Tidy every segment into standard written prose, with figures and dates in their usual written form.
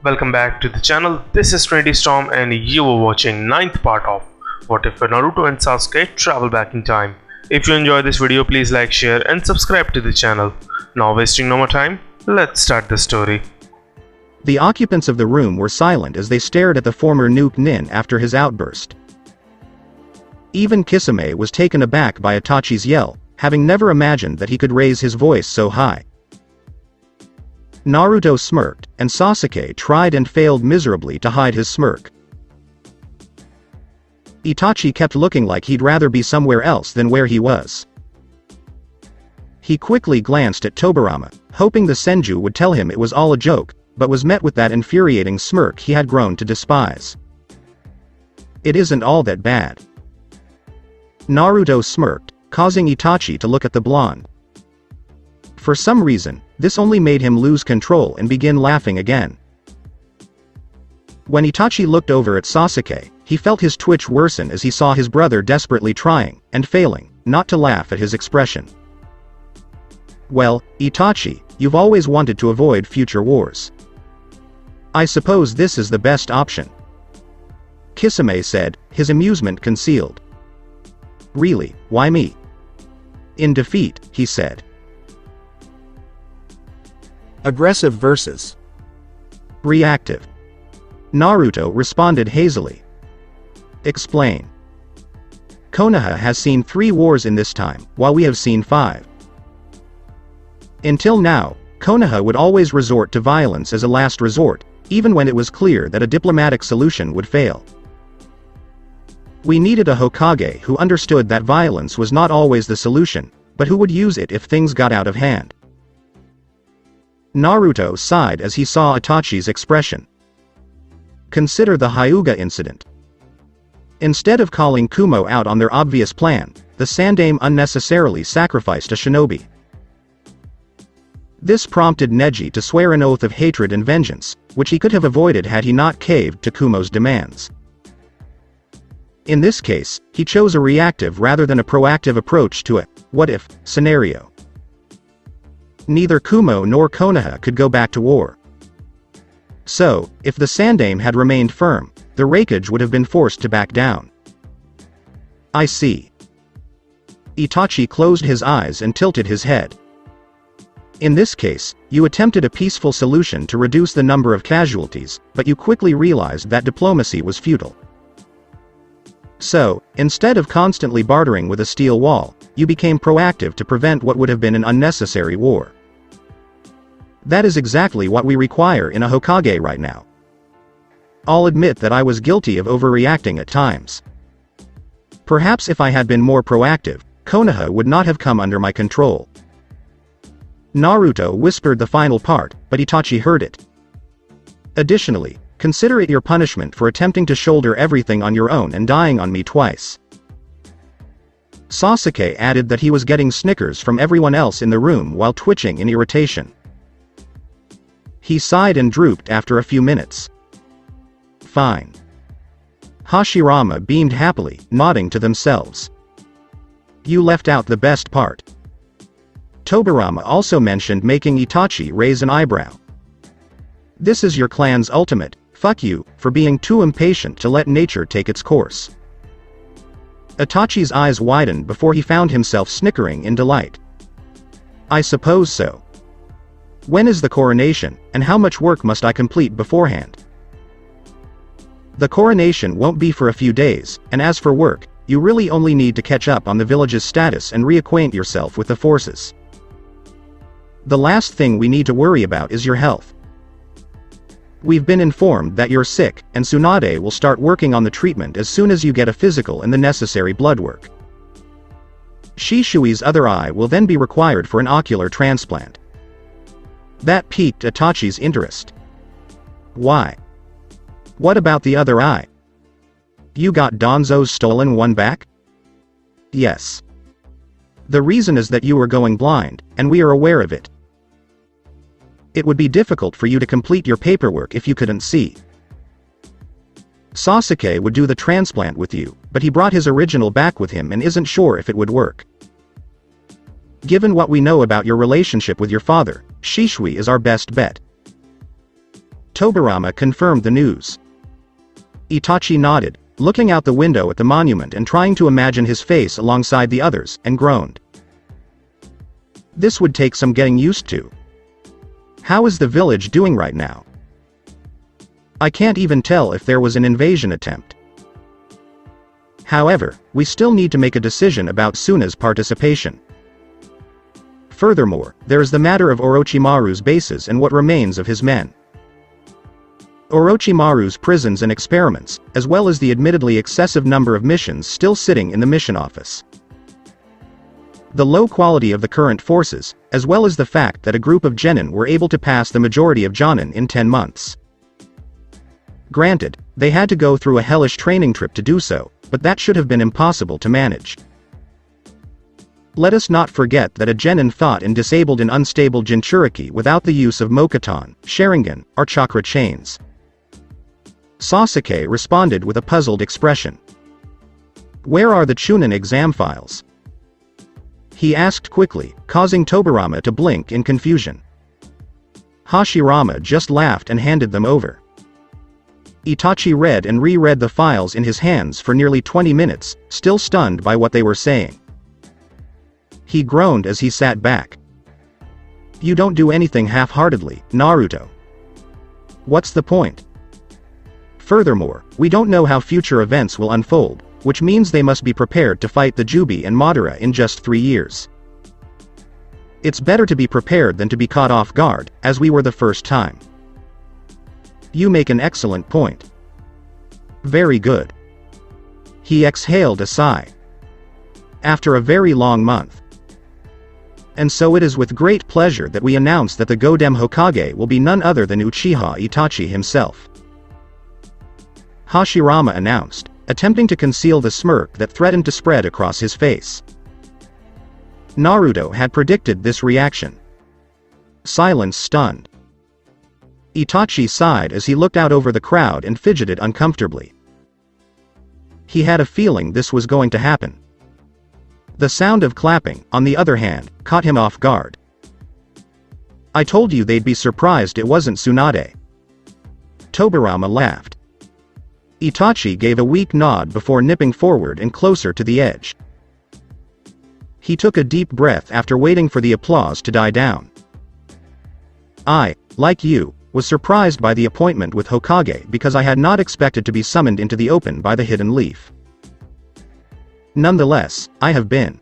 Welcome back to the channel. This is Trinity Storm and you are watching 9th part of What If Naruto and Sasuke Travel Back in Time. If you enjoy this video, please like, share and subscribe to the channel. Now wasting no more time, let's start the story. The occupants of the room were silent as they stared at the former Nuke Nin after his outburst. Even Kisame was taken aback by Itachi's yell, having never imagined that he could raise his voice so high. Naruto smirked, and Sasuke tried and failed miserably to hide his smirk. Itachi kept looking like he'd rather be somewhere else than where he was. He quickly glanced at Tobirama, hoping the Senju would tell him it was all a joke, but was met with that infuriating smirk he had grown to despise. It isn't all that bad. Naruto smirked, causing Itachi to look at the blonde. For some reason, this only made him lose control and begin laughing again. When Itachi looked over at Sasuke, he felt his twitch worsen as he saw his brother desperately trying, and failing, not to laugh at his expression. Well, Itachi, you've always wanted to avoid future wars. I suppose this is the best option. Kisame said, his amusement concealed. Really, why me? In defeat, he said. Aggressive versus reactive. Naruto responded hazily. Explain. Konoha has seen 3 wars in this time, while we have seen 5. Until now, Konoha would always resort to violence as a last resort, even when it was clear that a diplomatic solution would fail. We needed a Hokage who understood that violence was not always the solution, but who would use it if things got out of hand. Naruto sighed as he saw Itachi's expression. Consider the Hyuga incident. Instead of calling Kumo out on their obvious plan, the Sandaime unnecessarily sacrificed a shinobi. This prompted Neji to swear an oath of hatred and vengeance, which he could have avoided had he not caved to Kumo's demands. In this case, he chose a reactive rather than a proactive approach to a what-if scenario. Neither Kumo nor Konoha could go back to war. So, if the Sandaime had remained firm, the Raikage would have been forced to back down. I see. Itachi closed his eyes and tilted his head. In this case, you attempted a peaceful solution to reduce the number of casualties, but you quickly realized that diplomacy was futile. So, instead of constantly bartering with a steel wall, you became proactive to prevent what would have been an unnecessary war. That is exactly what we require in a Hokage right now. I'll admit that I was guilty of overreacting at times. Perhaps if I had been more proactive, Konoha would not have come under my control. Naruto whispered the final part, but Itachi heard it. Additionally, consider it your punishment for attempting to shoulder everything on your own and dying on me twice. Sasuke added that he was getting snickers from everyone else in the room while twitching in irritation. He sighed and drooped after a few minutes. Fine. Hashirama beamed happily, nodding to themselves. You left out the best part. Tobirama also mentioned making Itachi raise an eyebrow. This is your clan's ultimate, fuck you, for being too impatient to let nature take its course. Itachi's eyes widened before he found himself snickering in delight. I suppose so. When is the coronation, and how much work must I complete beforehand? The coronation won't be for a few days, and as for work, you really only need to catch up on the village's status and reacquaint yourself with the forces. The last thing we need to worry about is your health. We've been informed that you're sick, and Tsunade will start working on the treatment as soon as you get a physical and the necessary blood work. Shishui's other eye will then be required for an ocular transplant. That piqued Itachi's interest. Why? What about the other eye? You got Danzo's stolen one back? Yes. The reason is that you were going blind, and we are aware of it. It would be difficult for you to complete your paperwork if you couldn't see. Sasuke would do the transplant with you, but he brought his original back with him and isn't sure if it would work. Given what we know about your relationship with your father, Shishui is our best bet. Tobirama confirmed the news. Itachi nodded, looking out the window at the monument and trying to imagine his face alongside the others, and groaned. This would take some getting used to. How is the village doing right now? I can't even tell if there was an invasion attempt. However, we still need to make a decision about Suna's participation. Furthermore, there is the matter of Orochimaru's bases and what remains of his men. Orochimaru's prisons and experiments, as well as the admittedly excessive number of missions still sitting in the mission office. The low quality of the current forces, as well as the fact that a group of genin were able to pass the majority of Jonin in 10 months. Granted, they had to go through a hellish training trip to do so, but that should have been impossible to manage. Let us not forget that a genin fought and disabled an unstable Jinchuriki without the use of Mokuton, Sharingan, or chakra chains. Sasuke responded with a puzzled expression. Where are the Chunin exam files? He asked quickly, causing Tobirama to blink in confusion. Hashirama just laughed and handed them over. Itachi read and reread the files in his hands for nearly 20 minutes, still stunned by what they were saying. He groaned as he sat back. You don't do anything half-heartedly, Naruto. What's the point? Furthermore, we don't know how future events will unfold, which means they must be prepared to fight the Jubi and Madara in just 3 years. It's better to be prepared than to be caught off guard, as we were the first time. You make an excellent point. Very good. He exhaled a sigh. After a very long month. And so it is with great pleasure that we announce that the Godem Hokage will be none other than Uchiha Itachi himself. Hashirama announced, attempting to conceal the smirk that threatened to spread across his face. Naruto had predicted this reaction. Silence stunned. Itachi sighed as he looked out over the crowd and fidgeted uncomfortably. He had a feeling this was going to happen. The sound of clapping, on the other hand, caught him off guard. I told you they'd be surprised it wasn't Tsunade. Tobirama laughed. Itachi gave a weak nod before nipping forward and closer to the edge. He took a deep breath after waiting for the applause to die down. I, like you, was surprised by the appointment with Hokage because I had not expected to be summoned into the open by the Hidden Leaf. Nonetheless, I have been.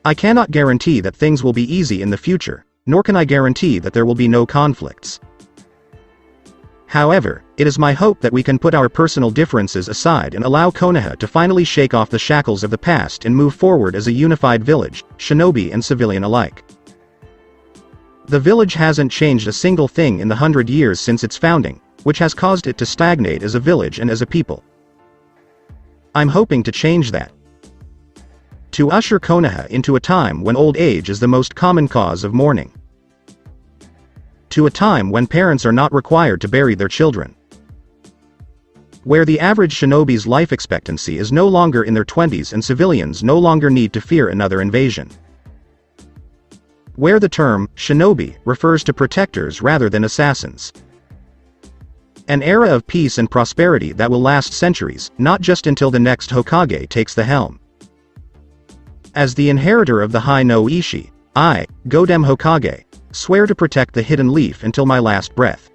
I cannot guarantee that things will be easy in the future, nor can I guarantee that there will be no conflicts. However, it is my hope that we can put our personal differences aside and allow Konoha to finally shake off the shackles of the past and move forward as a unified village, shinobi and civilian alike. The village hasn't changed a single thing in the 100 years since its founding, which has caused it to stagnate as a village and as a people. I'm hoping to change that. To usher Konoha into a time when old age is the most common cause of mourning. To a time when parents are not required to bury their children. Where the average shinobi's life expectancy is no longer in their 20s and civilians no longer need to fear another invasion. Where the term shinobi refers to protectors rather than assassins. An era of peace and prosperity that will last centuries, not just until the next Hokage takes the helm. As the inheritor of the High no Ishi, I, Godem Hokage, swear to protect the Hidden Leaf until my last breath.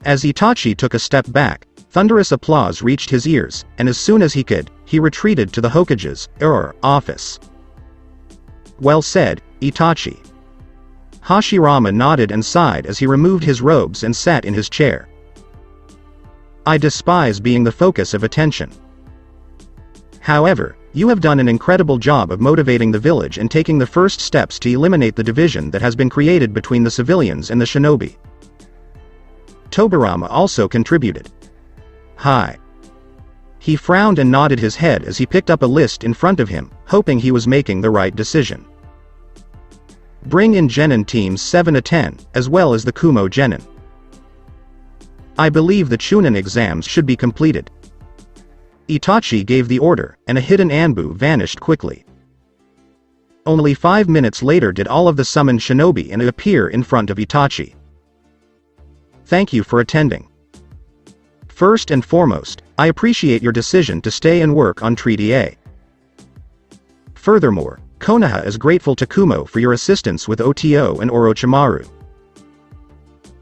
As Itachi took a step back, thunderous applause reached his ears, and as soon as he could, he retreated to the Hokage's office. Well said, Itachi. Hashirama nodded and sighed as he removed his robes and sat in his chair. I despise being the focus of attention. However, you have done an incredible job of motivating the village and taking the first steps to eliminate the division that has been created between the civilians and the shinobi. Tobirama also contributed. Hi. He frowned and nodded his head as he picked up a list in front of him, hoping he was making the right decision. Bring in Genin teams 7 to 10, as well as the Kumo Genin. I believe the Chunin exams should be completed. Itachi gave the order, and a hidden Anbu vanished quickly. Only 5 minutes later did all of the summoned shinobi and appear in front of Itachi. Thank you for attending. First and foremost, I appreciate your decision to stay and work on Treaty A. Furthermore, Konoha is grateful to Kumo for your assistance with OTO and Orochimaru.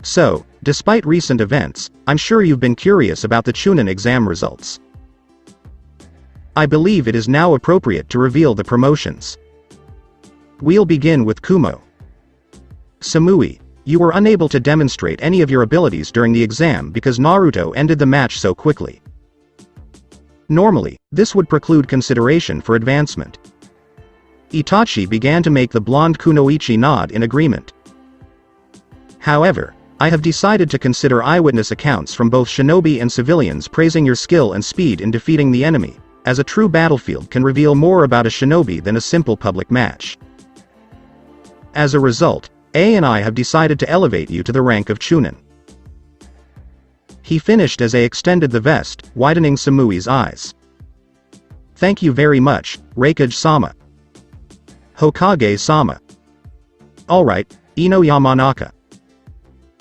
So, despite recent events, I'm sure you've been curious about the Chunin exam results. I believe it is now appropriate to reveal the promotions. We'll begin with Kumo. Samui, you were unable to demonstrate any of your abilities during the exam because Naruto ended the match so quickly. Normally, this would preclude consideration for advancement. Itachi began to make the blonde Kunoichi nod in agreement. However, I have decided to consider eyewitness accounts from both shinobi and civilians praising your skill and speed in defeating the enemy, as a true battlefield can reveal more about a shinobi than a simple public match. As a result, A and I have decided to elevate you to the rank of Chunin. He finished as A extended the vest, widening Samui's eyes. Thank you very much, Raikage-sama. Hokage-sama. Alright, Ino Yamanaka.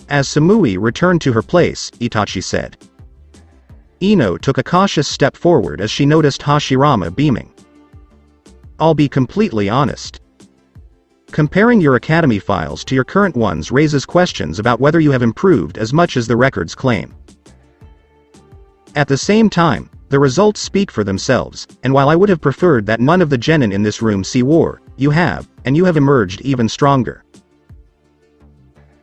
As Samui returned to her place, Itachi said. Ino took a cautious step forward as she noticed Hashirama beaming. I'll be completely honest. Comparing your academy files to your current ones raises questions about whether you have improved as much as the records claim. At the same time, the results speak for themselves, and while I would have preferred that none of the genin in this room see war, you have, and you have emerged even stronger.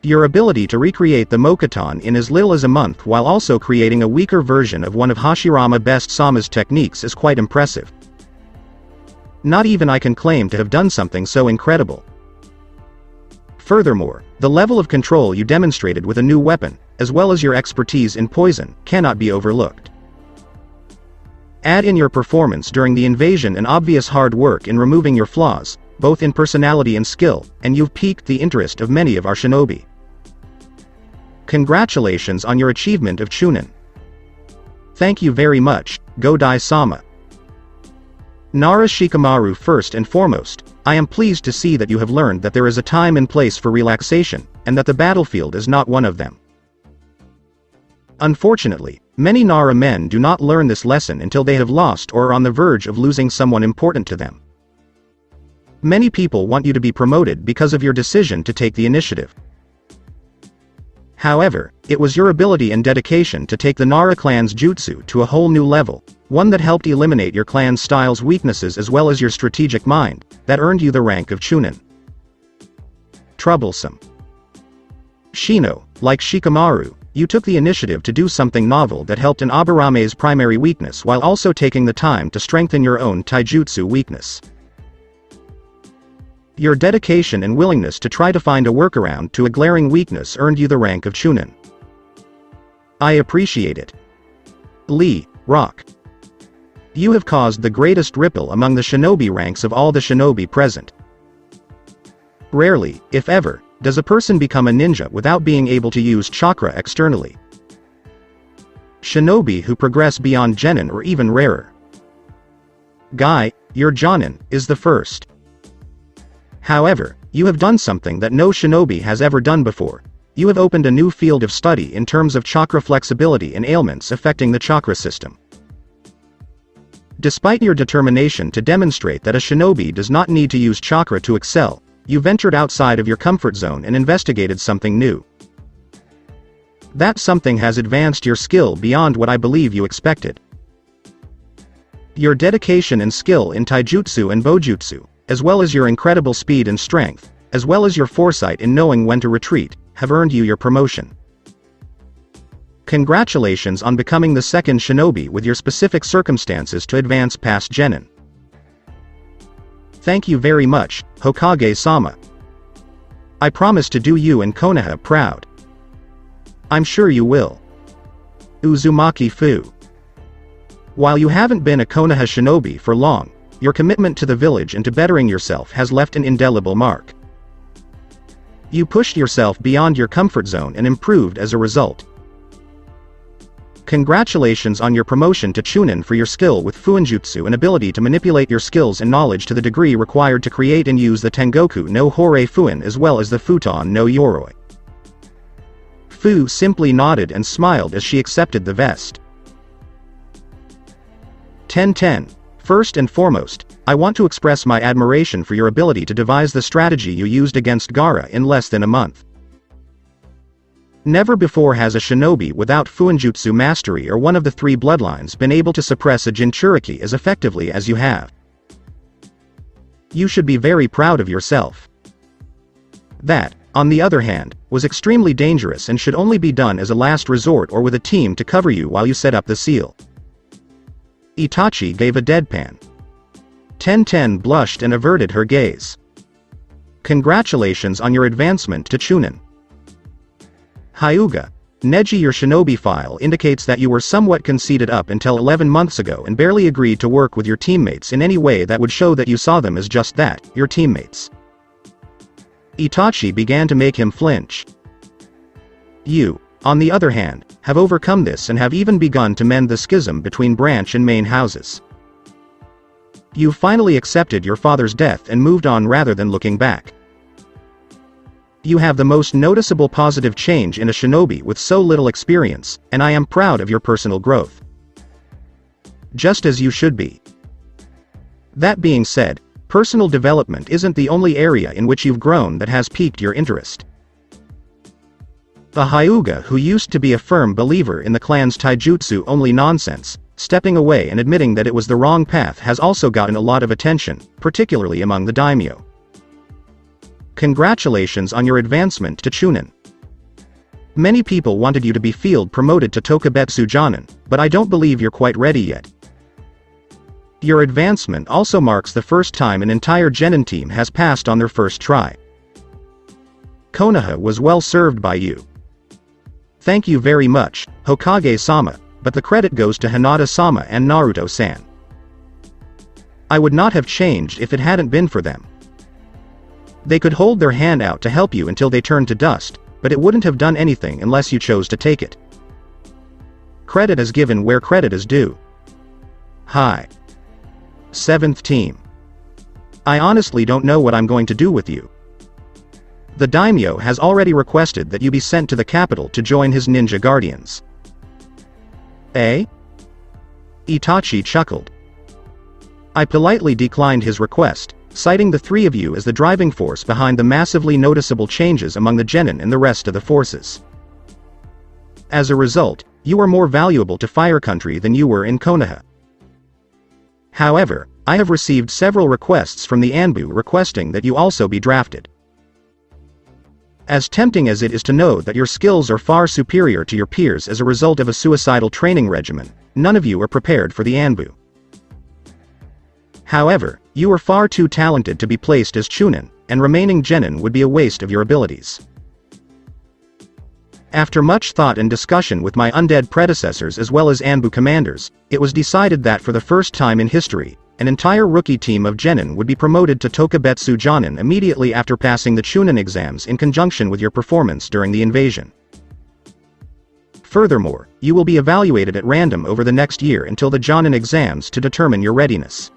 Your ability to recreate the Mokuton in as little as a month while also creating a weaker version of one of Hashirama Best Sama's techniques is quite impressive. Not even I can claim to have done something so incredible. Furthermore, the level of control you demonstrated with a new weapon, as well as your expertise in poison, cannot be overlooked. Add in your performance during the invasion and obvious hard work in removing your flaws, both in personality and skill, and you've piqued the interest of many of our shinobi. Congratulations on your achievement of Chunin. Thank you very much, Godai-sama. Nara Shikamaru. First and foremost, I am pleased to see that you have learned that there is a time and place for relaxation, and that the battlefield is not one of them. Unfortunately, many Nara men do not learn this lesson until they have lost or are on the verge of losing someone important to them. Many people want you to be promoted because of your decision to take the initiative. However, it was your ability and dedication to take the Nara clan's jutsu to a whole new level, one that helped eliminate your clan's style's weaknesses as well as your strategic mind, that earned you the rank of Chunin. Troublesome. Shino, like Shikamaru, you took the initiative to do something novel that helped an Abarame's primary weakness while also taking the time to strengthen your own taijutsu weakness. Your dedication and willingness to try to find a workaround to a glaring weakness earned you the rank of Chunin. I appreciate it. Lee, Rock. You have caused the greatest ripple among the shinobi ranks of all the shinobi present. Rarely, if ever, does a person become a ninja without being able to use chakra externally. Shinobi who progress beyond genin are even rarer. Guy, your jonin, is the first. However, you have done something that no shinobi has ever done before. You have opened a new field of study in terms of chakra flexibility and ailments affecting the chakra system. Despite your determination to demonstrate that a shinobi does not need to use chakra to excel, you ventured outside of your comfort zone and investigated something new. That something has advanced your skill beyond what I believe you expected. Your dedication and skill in taijutsu and bojutsu, as well as your incredible speed and strength, as well as your foresight in knowing when to retreat, have earned you your promotion. Congratulations on becoming the second shinobi with your specific circumstances to advance past genin. Thank you very much, Hokage-sama. I promise to do you and Konoha proud. I'm sure you will. Uzumaki Fu. While you haven't been a Konoha shinobi for long, your commitment to the village and to bettering yourself has left an indelible mark. You pushed yourself beyond your comfort zone and improved as a result. Congratulations on your promotion to Chunin for your skill with Fuinjutsu and ability to manipulate your skills and knowledge to the degree required to create and use the Tengoku no Hore Fuin as well as the Futon no Yoroi. Fu simply nodded and smiled as she accepted the vest. 10-10. First and foremost, I want to express my admiration for your ability to devise the strategy you used against Gaara in less than a month. Never before has a shinobi without Fuinjutsu mastery or one of the three bloodlines been able to suppress a Jinchuriki as effectively as you have. You should be very proud of yourself. That, on the other hand, was extremely dangerous and should only be done as a last resort or with a team to cover you while you set up the seal. Itachi gave a deadpan. 10-10 blushed and averted her gaze. Congratulations on your advancement to Chunin. Hyuga, Neji, your shinobi file indicates that you were somewhat conceited up until 11 months ago and barely agreed to work with your teammates in any way that would show that you saw them as just that, your teammates. Itachi began to make him flinch. You, on the other hand, have overcome this and have even begun to mend the schism between branch and main houses. You finally accepted your father's death and moved on rather than looking back. You have the most noticeable positive change in a shinobi with so little experience, and I am proud of your personal growth. Just as you should be. That being said, personal development isn't the only area in which you've grown that has piqued your interest. The Hyuga who used to be a firm believer in the clan's taijutsu-only nonsense, stepping away and admitting that it was the wrong path has also gotten a lot of attention, particularly among the daimyo. Congratulations on your advancement to Chunin. Many people wanted you to be field promoted to Tokubetsu Jonin, but I don't believe you're quite ready yet. Your advancement also marks the first time an entire genin team has passed on their first try. Konoha was well served by you. Thank you very much, Hokage-sama, but the credit goes to Hinata-sama and Naruto-san. I would not have changed if it hadn't been for them. They could hold their hand out to help you until they turned to dust, but it wouldn't have done anything unless you chose to take it. Credit is given where credit is due. Hi. 7th team. I honestly don't know what I'm going to do with you. The daimyo has already requested that you be sent to the capital to join his ninja guardians. Eh? Itachi chuckled. I politely declined his request, citing the three of you as the driving force behind the massively noticeable changes among the genin and the rest of the forces. As a result, you are more valuable to Fire Country than you were in Konoha. However, I have received several requests from the Anbu requesting that you also be drafted. As tempting as it is to know that your skills are far superior to your peers as a result of a suicidal training regimen, none of you are prepared for the Anbu. However, you are far too talented to be placed as Chunin, and remaining genin would be a waste of your abilities. After much thought and discussion with my undead predecessors as well as Anbu commanders, it was decided that for the first time in history, an entire rookie team of genin would be promoted to Tokubetsu Jonin immediately after passing the Chunin exams in conjunction with your performance during the invasion. Furthermore, you will be evaluated at random over the next year until the Jonin exams to determine your readiness.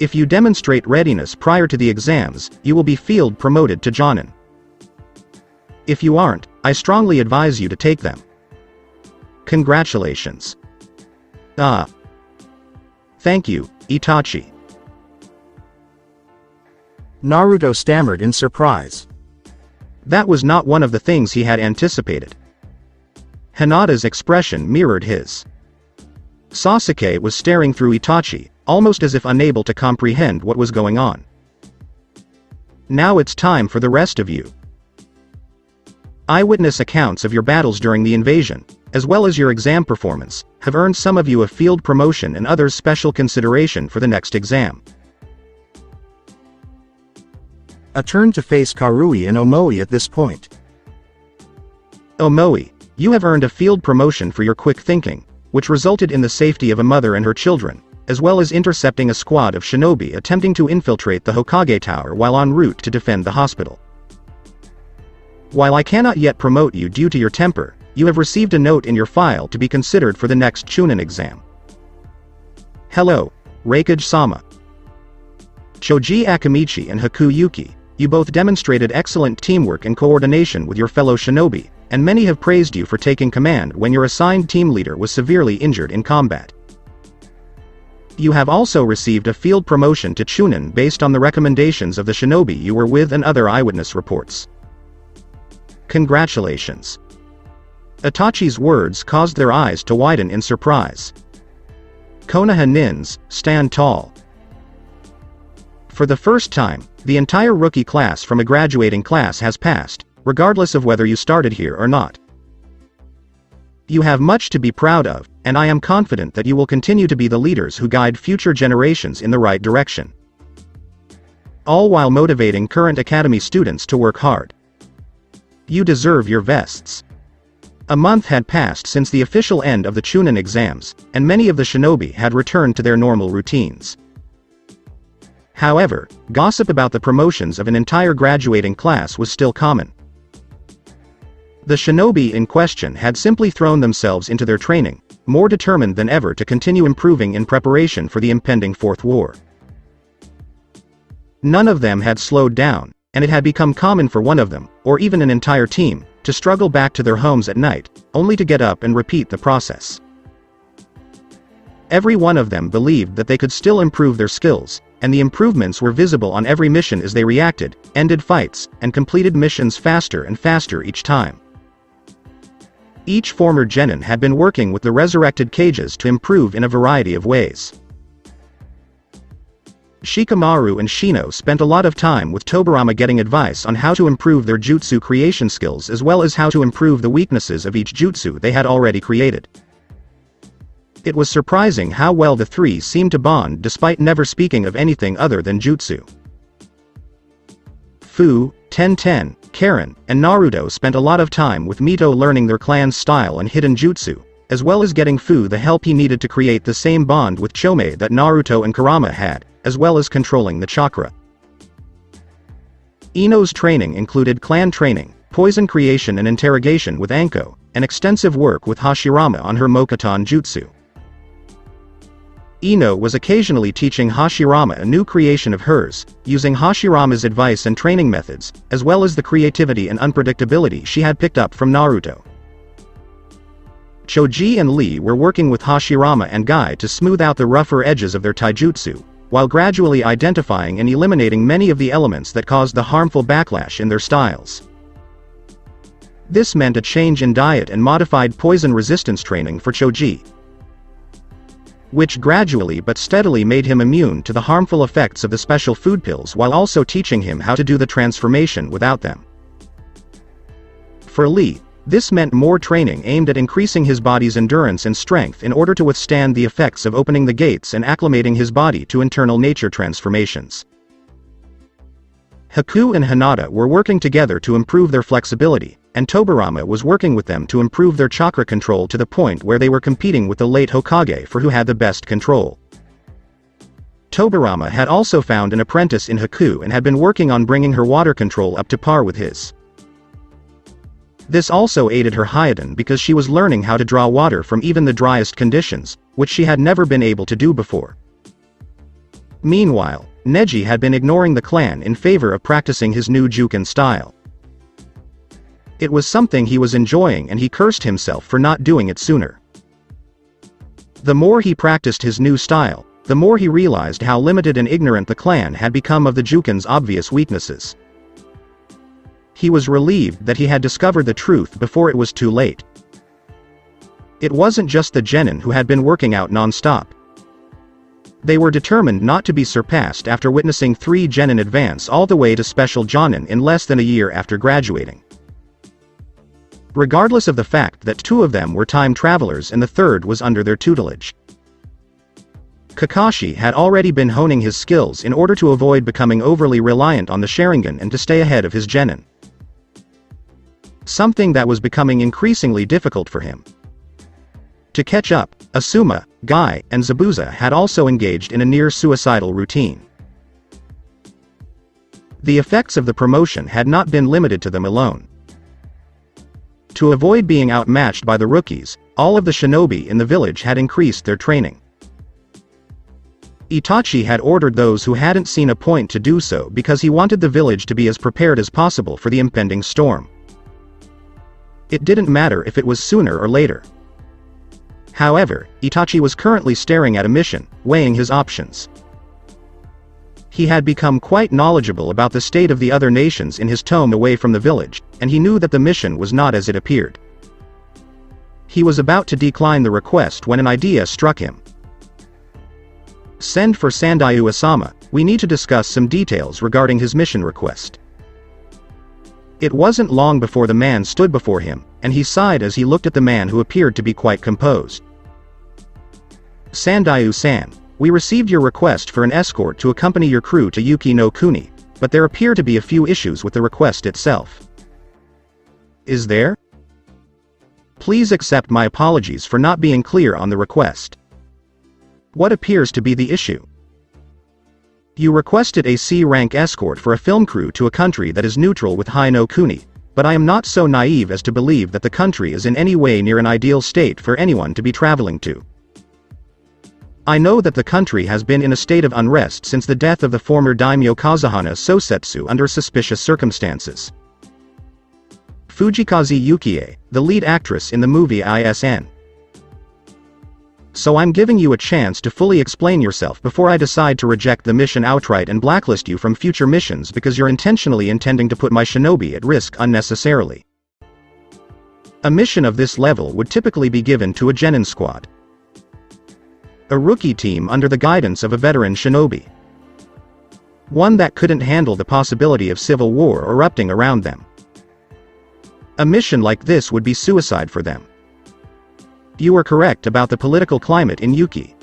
If you demonstrate readiness prior to the exams, you will be field promoted to Jonin. If you aren't, I strongly advise you to take them. Congratulations. Ah. Thank you, Itachi. Naruto stammered in surprise. That was not one of the things he had anticipated. Hinata's expression mirrored his. Sasuke was staring through Itachi, almost as if unable to comprehend what was going on. Now it's time for the rest of you. Eyewitness accounts of your battles during the invasion, as well as your exam performance, have earned some of you a field promotion and others special consideration for the next exam. A turn to face Karui and Omoi at this point. Omoi, you have earned a field promotion for your quick thinking, which resulted in the safety of a mother and her children, as well as intercepting a squad of shinobi attempting to infiltrate the Hokage Tower while en route to defend the hospital. While I cannot yet promote you due to your temper, you have received a note in your file to be considered for the next Chunin exam. Hello, Raikage-sama. Choji Akamichi and Haku Yuki, you both demonstrated excellent teamwork and coordination with your fellow shinobi, and many have praised you for taking command when your assigned team leader was severely injured in combat. You have also received a field promotion to Chunin based on the recommendations of the shinobi you were with and other eyewitness reports. Congratulations. Itachi's words caused their eyes to widen in surprise. Konoha nins, stand tall. For the first time, the entire rookie class from a graduating class has passed, regardless of whether you started here or not. You have much to be proud of, and I am confident that you will continue to be the leaders who guide future generations in the right direction. All while motivating current academy students to work hard. You deserve your vests. A month had passed since the official end of the Chunin exams, and many of the shinobi had returned to their normal routines. However, gossip about the promotions of an entire graduating class was still common. The shinobi in question had simply thrown themselves into their training, more determined than ever to continue improving in preparation for the impending Fourth War. None of them had slowed down, and it had become common for one of them, or even an entire team, to struggle back to their homes at night, only to get up and repeat the process. Every one of them believed that they could still improve their skills, and the improvements were visible on every mission as they reacted, ended fights, and completed missions faster and faster each time. Each former genin had been working with the resurrected cages to improve in a variety of ways. Shikamaru and Shino spent a lot of time with Tobirama getting advice on how to improve their jutsu creation skills as well as how to improve the weaknesses of each jutsu they had already created. It was surprising how well the three seemed to bond despite never speaking of anything other than jutsu. Fu, Ten, Karen, and Naruto spent a lot of time with Mito learning their clan's style and hidden jutsu, as well as getting Fu the help he needed to create the same bond with Chome that Naruto and Kurama had, as well as controlling the chakra. Ino's training included clan training, poison creation and interrogation with Anko, and extensive work with Hashirama on her Mokuton jutsu. Ino was occasionally teaching Hashirama a new creation of hers, using Hashirama's advice and training methods, as well as the creativity and unpredictability she had picked up from Naruto. Choji and Lee were working with Hashirama and Guy to smooth out the rougher edges of their taijutsu, while gradually identifying and eliminating many of the elements that caused the harmful backlash in their styles. This meant a change in diet and modified poison resistance training for Choji, which gradually but steadily made him immune to the harmful effects of the special food pills while also teaching him how to do the transformation without them. For Lee, this meant more training aimed at increasing his body's endurance and strength in order to withstand the effects of opening the gates and acclimating his body to internal nature transformations. Haku and Hinata were working together to improve their flexibility, and Tobirama was working with them to improve their chakra control to the point where they were competing with the late Hokage for who had the best control. Tobirama had also found an apprentice in Haku and had been working on bringing her water control up to par with his. This also aided her Hyoden because she was learning how to draw water from even the driest conditions, which she had never been able to do before. Meanwhile, Neji had been ignoring the clan in favor of practicing his new Juken style. It was something he was enjoying and he cursed himself for not doing it sooner. The more he practiced his new style, the more he realized how limited and ignorant the clan had become of the Juken's obvious weaknesses. He was relieved that he had discovered the truth before it was too late. It wasn't just the genin who had been working out non-stop. They were determined not to be surpassed after witnessing 3 genin advance all the way to special jonin in less than a year after graduating. Regardless of the fact that 2 of them were time travelers and the third was under their tutelage. Kakashi had already been honing his skills in order to avoid becoming overly reliant on the Sharingan and to stay ahead of his genin. Something that was becoming increasingly difficult for him. To catch up, Asuma, Guy, and Zabuza had also engaged in a near-suicidal routine. The effects of the promotion had not been limited to them alone. To avoid being outmatched by the rookies, all of the shinobi in the village had increased their training. Itachi had ordered those who hadn't seen a point to do so because he wanted the village to be as prepared as possible for the impending storm. It didn't matter if it was sooner or later. However, Itachi was currently staring at a mission, weighing his options. He had become quite knowledgeable about the state of the other nations in his tome away from the village, and he knew that the mission was not as it appeared. He was about to decline the request when an idea struck him. Send for Sandayu Asama, we need to discuss some details regarding his mission request. It wasn't long before the man stood before him, and he sighed as he looked at the man who appeared to be quite composed. Sandayu-san, we received your request for an escort to accompany your crew to Yuki no Kuni, but there appear to be a few issues with the request itself. Is there? Please accept my apologies for not being clear on the request. What appears to be the issue? You requested a C-rank escort for a film crew to a country that is neutral with Hai no Kuni, but I am not so naive as to believe that the country is in any way near an ideal state for anyone to be traveling to. I know that the country has been in a state of unrest since the death of the former daimyo Kazuhana Sosetsu under suspicious circumstances. Fujikaze Yukie, the lead actress in the movie ISN. So I'm giving you a chance to fully explain yourself before I decide to reject the mission outright and blacklist you from future missions because you're intentionally intending to put my shinobi at risk unnecessarily. A mission of this level would typically be given to a genin squad. A rookie team under the guidance of a veteran shinobi. One that couldn't handle the possibility of civil war erupting around them. A mission like this would be suicide for them. You were correct about the political climate in Yuki.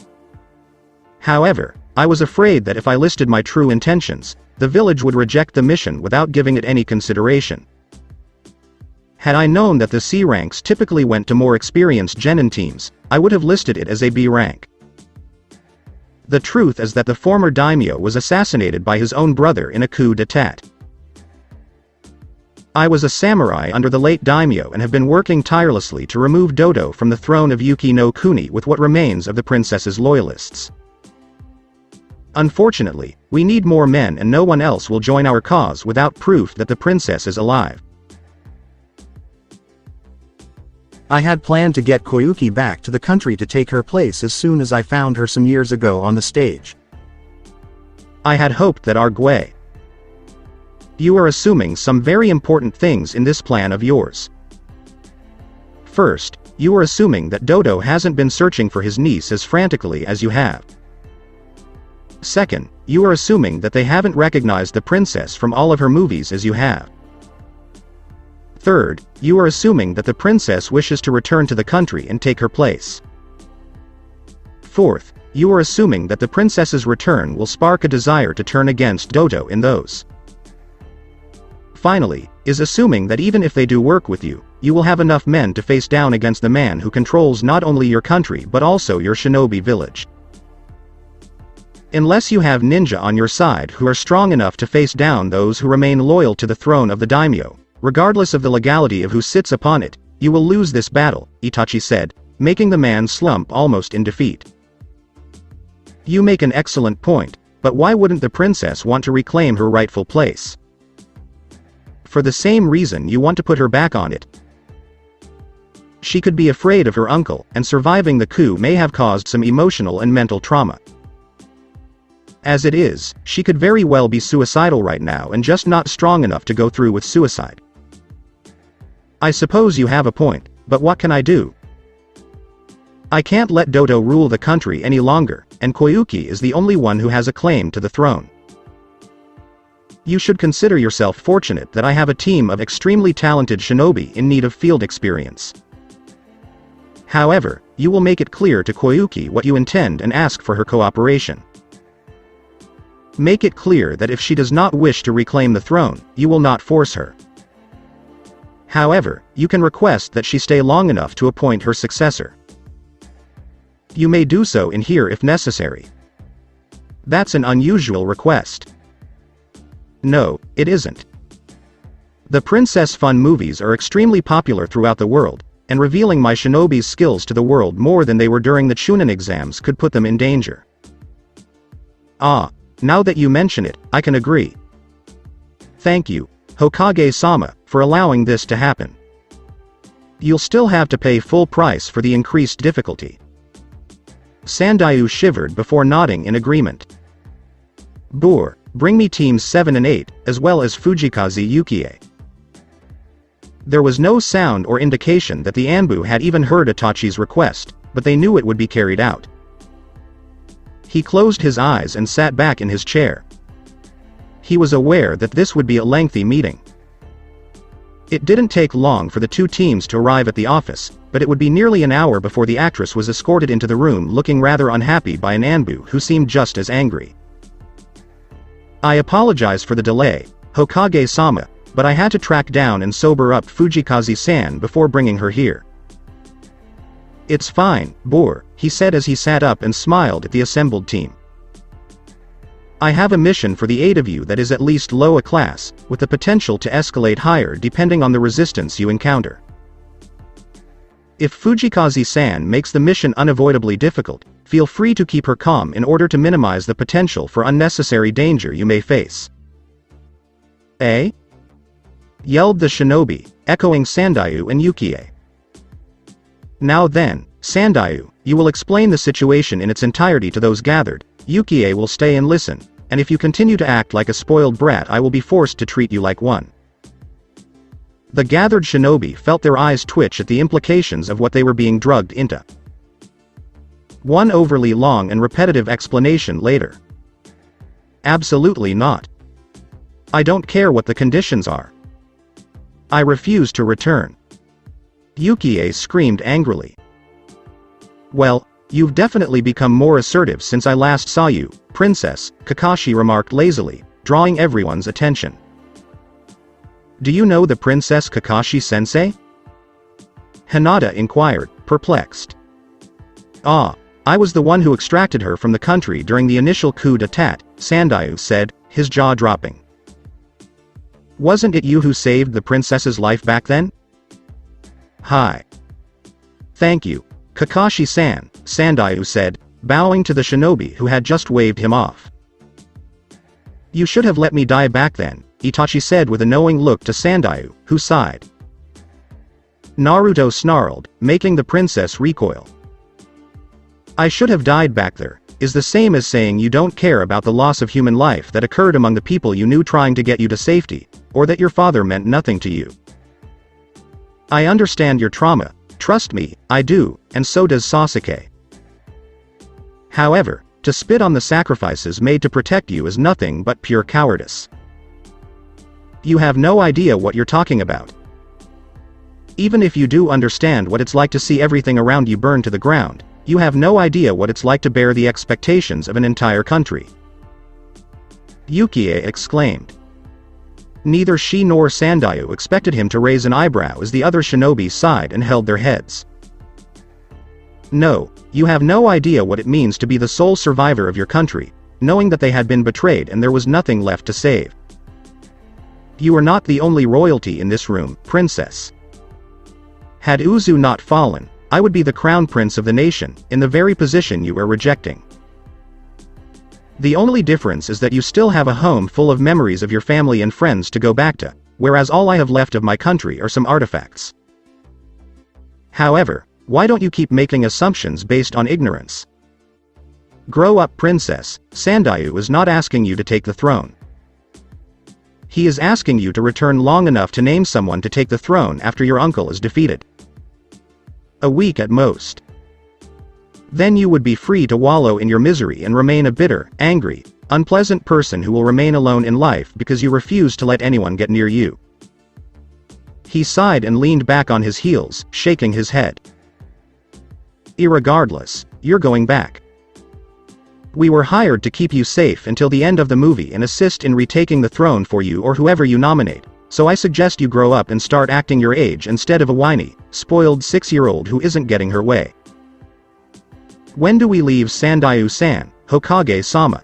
However, I was afraid that if I listed my true intentions, the village would reject the mission without giving it any consideration. Had I known that the C ranks typically went to more experienced genin teams, I would have listed it as a B rank. The truth is that the former daimyo was assassinated by his own brother in a coup d'etat. I was a samurai under the late daimyo and have been working tirelessly to remove Dodo from the throne of Yuki no Kuni with what remains of the princess's loyalists. Unfortunately, we need more men and no one else will join our cause without proof that the princess is alive. I had planned to get Koyuki back to the country to take her place as soon as I found her some years ago on the stage. I had hoped that Argue. You are assuming some very important things in this plan of yours. First, you are assuming that Dodo hasn't been searching for his niece as frantically as you have. Second, you are assuming that they haven't recognized the princess from all of her movies as you have. Third, you are assuming that the princess wishes to return to the country and take her place. Fourth, you are assuming that the princess's return will spark a desire to turn against Dodo in those. Finally, is assuming that even if they do work with you, you will have enough men to face down against the man who controls not only your country but also your shinobi village. Unless you have ninja on your side who are strong enough to face down those who remain loyal to the throne of the daimyo, regardless of the legality of who sits upon it, you will lose this battle, Itachi said, making the man slump almost in defeat. You make an excellent point, but why wouldn't the princess want to reclaim her rightful place? For the same reason you want to put her back on it. She could be afraid of her uncle, and surviving the coup may have caused some emotional and mental trauma. As it is, she could very well be suicidal right now and just not strong enough to go through with suicide. I suppose you have a point, but what can I do? I can't let Dodo rule the country any longer, and Koyuki is the only one who has a claim to the throne. You should consider yourself fortunate that I have a team of extremely talented shinobi in need of field experience. However, you will make it clear to Koyuki what you intend and ask for her cooperation. Make it clear that if she does not wish to reclaim the throne, you will not force her. However, you can request that she stay long enough to appoint her successor. You may do so in here if necessary. That's an unusual request. No, it isn't. The Princess Fun movies are extremely popular throughout the world, and revealing my shinobi's skills to the world more than they were during the Chunin exams could put them in danger. Ah, now that you mention it, I can agree. Thank you, Hokage-sama, for allowing this to happen. You'll still have to pay full price for the increased difficulty. Sandaiu shivered before nodding in agreement. Boor, bring me teams 7 and 8, as well as Fujikaze Yukie. There was no sound or indication that the Anbu had even heard Itachi's request, but they knew it would be carried out. He closed his eyes and sat back in his chair. He was aware that this would be a lengthy meeting. It didn't take long for the two teams to arrive at the office, but it would be nearly an hour before the actress was escorted into the room looking rather unhappy by an Anbu who seemed just as angry. I apologize for the delay, Hokage-sama, but I had to track down and sober up Fujikaze-san before bringing her here. It's fine, Boor, he said as he sat up and smiled at the assembled team. I have a mission for the 8 of you that is at least low a class, with the potential to escalate higher depending on the resistance you encounter. If Fujikaze-san makes the mission unavoidably difficult, feel free to keep her calm in order to minimize the potential for unnecessary danger you may face. Eh? Yelled the shinobi, echoing Sandaiu and Yukie. Now then, Sandaiu, you will explain the situation in its entirety to those gathered, Yukie will stay and listen, and if you continue to act like a spoiled brat I will be forced to treat you like one. The gathered shinobi felt their eyes twitch at the implications of what they were being drugged into. One overly long and repetitive explanation later. Absolutely not. I don't care what the conditions are. I refuse to return. Yukie screamed angrily. Well, you've definitely become more assertive since I last saw you, Princess, Kakashi remarked lazily, drawing everyone's attention. Do you know the Princess Kakashi-sensei? Hinata inquired, perplexed. Ah, I was the one who extracted her from the country during the initial coup d'etat, Sandaiu said, his jaw dropping. Wasn't it you who saved the princess's life back then? Hi. Thank you, Kakashi-san, Sandaiu said, bowing to the shinobi who had just waved him off. You should have let me die back then, Itachi said with a knowing look to Sandaiu, who sighed. Naruto snarled, making the princess recoil. I should have died back there, is the same as saying you don't care about the loss of human life that occurred among the people you knew trying to get you to safety, or that your father meant nothing to you. I understand your trauma, trust me, I do, and so does Sasuke. However, to spit on the sacrifices made to protect you is nothing but pure cowardice. You have no idea what you're talking about. Even if you do understand what it's like to see everything around you burn to the ground, you have no idea what it's like to bear the expectations of an entire country. Yukie exclaimed. Neither she nor Sandaiu expected him to raise an eyebrow as the other shinobi sighed and held their heads. No, you have no idea what it means to be the sole survivor of your country, knowing that they had been betrayed and there was nothing left to save. You are not the only royalty in this room, princess. Had Uzu not fallen, I would be the crown prince of the nation, in the very position you are rejecting. The only difference is that you still have a home full of memories of your family and friends to go back to, whereas all I have left of my country are some artifacts. However, why don't you keep making assumptions based on ignorance? Grow up, princess. Sandaiu is not asking you to take the throne. He is asking you to return long enough to name someone to take the throne after your uncle is defeated. A week at most. Then you would be free to wallow in your misery and remain a bitter, angry, unpleasant person who will remain alone in life because you refuse to let anyone get near you. He sighed and leaned back on his heels, shaking his head. Irregardless, you're going back. We were hired to keep you safe until the end of the movie and assist in retaking the throne for you or whoever you nominate, so I suggest you grow up and start acting your age instead of a whiny, spoiled 6-year-old who isn't getting her way. When do we leave Sandaiu-san, Hokage-sama?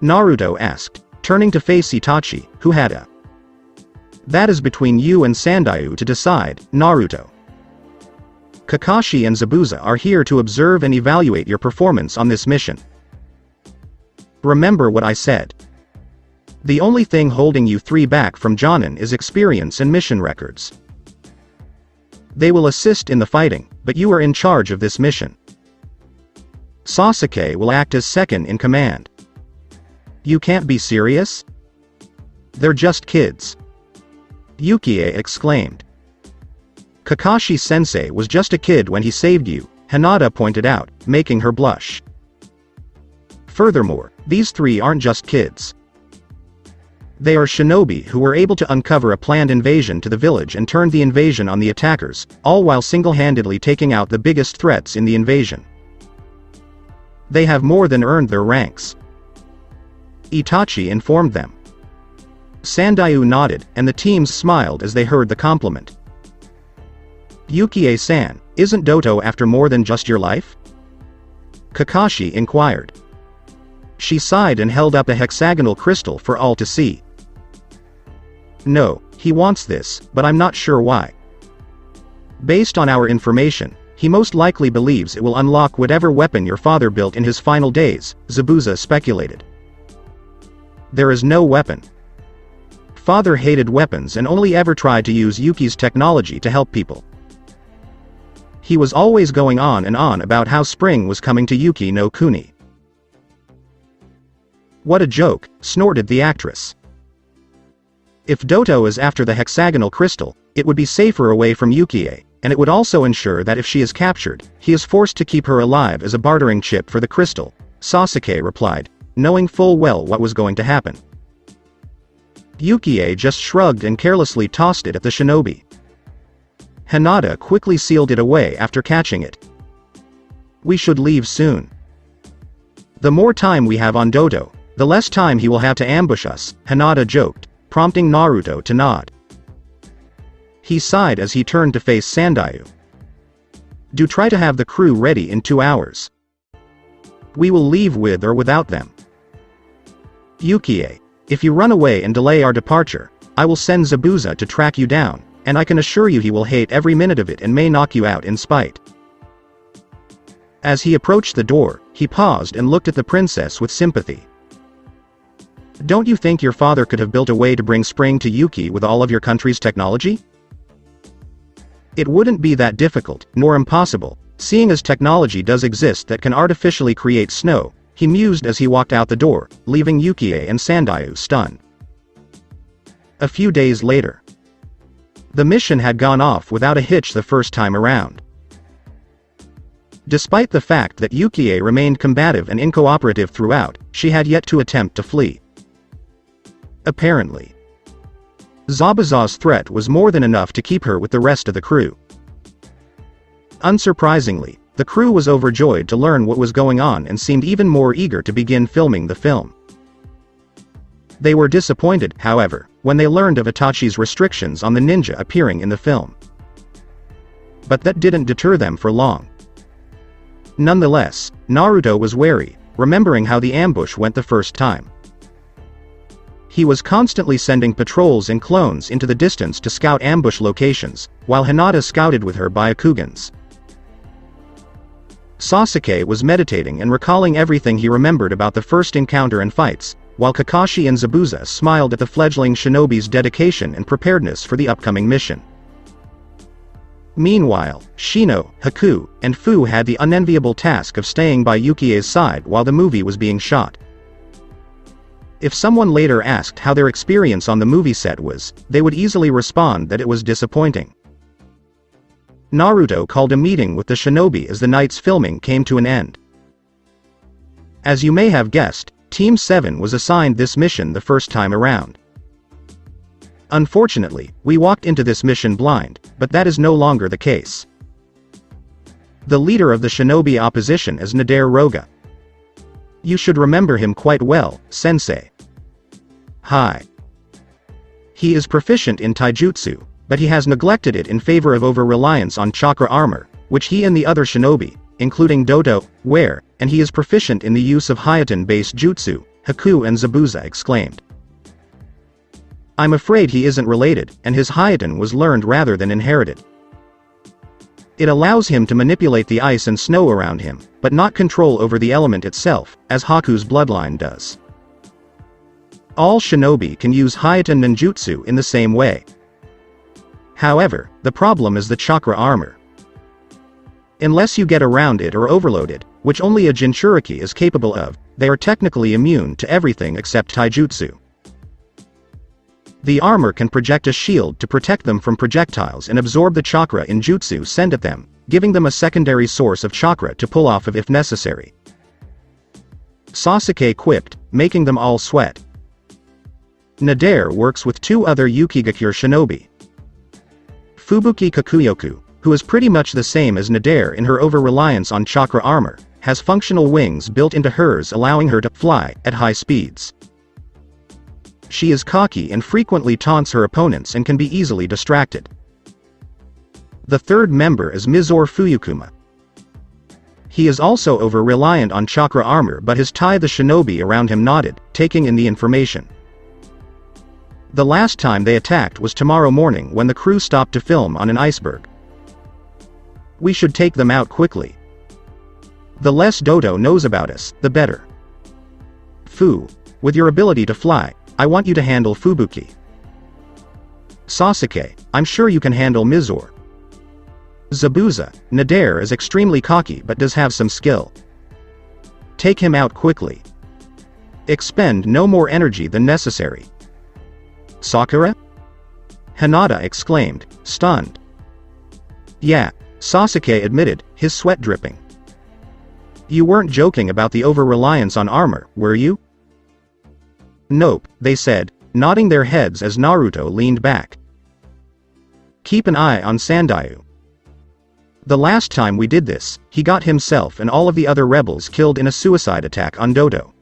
Naruto asked, turning to face Itachi, who had a. That is between you and Sandaiu to decide, Naruto. Kakashi and Zabuza are here to observe and evaluate your performance on this mission. Remember what I said. The only thing holding you three back from Jonin is experience and mission records. They will assist in the fighting, but you are in charge of this mission. Sasuke will act as second in command. You can't be serious? They're just kids. Uchiha exclaimed. Kakashi-sensei was just a kid when he saved you, Hinata pointed out, making her blush. Furthermore, these three aren't just kids. They are shinobi who were able to uncover a planned invasion to the village and turned the invasion on the attackers, all while single-handedly taking out the biggest threats in the invasion. They have more than earned their ranks. Itachi informed them. Sandayu nodded, and the teams smiled as they heard the compliment. Uchiha-san, isn't Doto after more than just your life? Kakashi inquired. She sighed and held up a hexagonal crystal for all to see. No, he wants this, but I'm not sure why. Based on our information, he most likely believes it will unlock whatever weapon your father built in his final days, Zabuza speculated. There is no weapon. Father hated weapons and only ever tried to use Yuki's technology to help people. He was always going on and on about how spring was coming to Yuki no Kuni. What a joke, snorted the actress. If Doto is after the hexagonal crystal, it would be safer away from Uchiha, and it would also ensure that if she is captured, he is forced to keep her alive as a bartering chip for the crystal, Sasuke replied, knowing full well what was going to happen. Uchiha just shrugged and carelessly tossed it at the shinobi. Hinata quickly sealed it away after catching it. We should leave soon. The more time we have on Doto, the less time he will have to ambush us, Hinata joked, prompting Naruto to nod. He sighed as he turned to face Sandayu. Do try to have the crew ready in 2 hours. We will leave with or without them. Uchiha, if you run away and delay our departure, I will send Zabuza to track you down, and I can assure you he will hate every minute of it and may knock you out in spite. As he approached the door, he paused and looked at the princess with sympathy. Don't you think your father could have built a way to bring spring to Yuki with all of your country's technology? It wouldn't be that difficult, nor impossible, seeing as technology does exist that can artificially create snow, he mused as he walked out the door, leaving Uchiha and Sandayu stunned. A few days later. The mission had gone off without a hitch the first time around. Despite the fact that Uchiha remained combative and incooperative throughout, she had yet to attempt to flee. Apparently. Zabuza's threat was more than enough to keep her with the rest of the crew. Unsurprisingly, the crew was overjoyed to learn what was going on and seemed even more eager to begin filming the film. They were disappointed, however, when they learned of Itachi's restrictions on the ninja appearing in the film. But that didn't deter them for long. Nonetheless, Naruto was wary, remembering how the ambush went the first time. He was constantly sending patrols and clones into the distance to scout ambush locations, while Hinata scouted with her Byakugans. Sasuke was meditating and recalling everything he remembered about the first encounter and fights, while Kakashi and Zabuza smiled at the fledgling shinobi's dedication and preparedness for the upcoming mission. Meanwhile, Shino, Haku, and Fu had the unenviable task of staying by Uchiha's side while the movie was being shot. If someone later asked how their experience on the movie set was, they would easily respond that it was disappointing. Naruto called a meeting with the shinobi as the night's filming came to an end. As you may have guessed, Team 7 was assigned this mission the first time around. Unfortunately, we walked into this mission blind, but that is no longer the case. The leader of the shinobi opposition is Nader Roga. You should remember him quite well, sensei. Hi. He is proficient in taijutsu, but he has neglected it in favor of over-reliance on chakra armor, which he and the other shinobi, including Doto, wear, and he is proficient in the use of Hayaten-based jutsu, Haku and Zabuza exclaimed. I'm afraid he isn't related, and his Hayaten was learned rather than inherited. It allows him to manipulate the ice and snow around him, but not control over the element itself, as Haku's bloodline does. All shinobi can use Hayaten ninjutsu in the same way. However, the problem is the chakra armor. Unless you get around it or overload it, which only a Jinchuriki is capable of, they are technically immune to everything except taijutsu. The armor can project a shield to protect them from projectiles and absorb the chakra in jutsu sent at them, giving them a secondary source of chakra to pull off of if necessary. Sasuke quipped, making them all sweat. Nader works with 2 other Ukigakure shinobi. Fubuki Kakuyoku, who is pretty much the same as Nader in her over-reliance on chakra armor, has functional wings built into hers allowing her to fly at high speeds. She is cocky and frequently taunts her opponents and can be easily distracted. The third member is Mizore Fuyukuma. He is also over-reliant on chakra armor but has tied the shinobi around him knotted, taking in the information. The last time they attacked was tomorrow morning when the crew stopped to film on an iceberg. We should take them out quickly. The less Dodo knows about us, the better. Fu, with your ability to fly, I want you to handle Fubuki. Sasuke, I'm sure you can handle Mizore. Zabuza, Nader is extremely cocky but does have some skill. Take him out quickly. Expend no more energy than necessary. Sakura? Hinata exclaimed, stunned. Yeah, Sasuke admitted, his sweat dripping. You weren't joking about the over-reliance on armor, were you? Nope, they said, nodding their heads as Naruto leaned back. Keep an eye on Sandayu. The last time we did this, he got himself and all of the other rebels killed in a suicide attack on Dodo.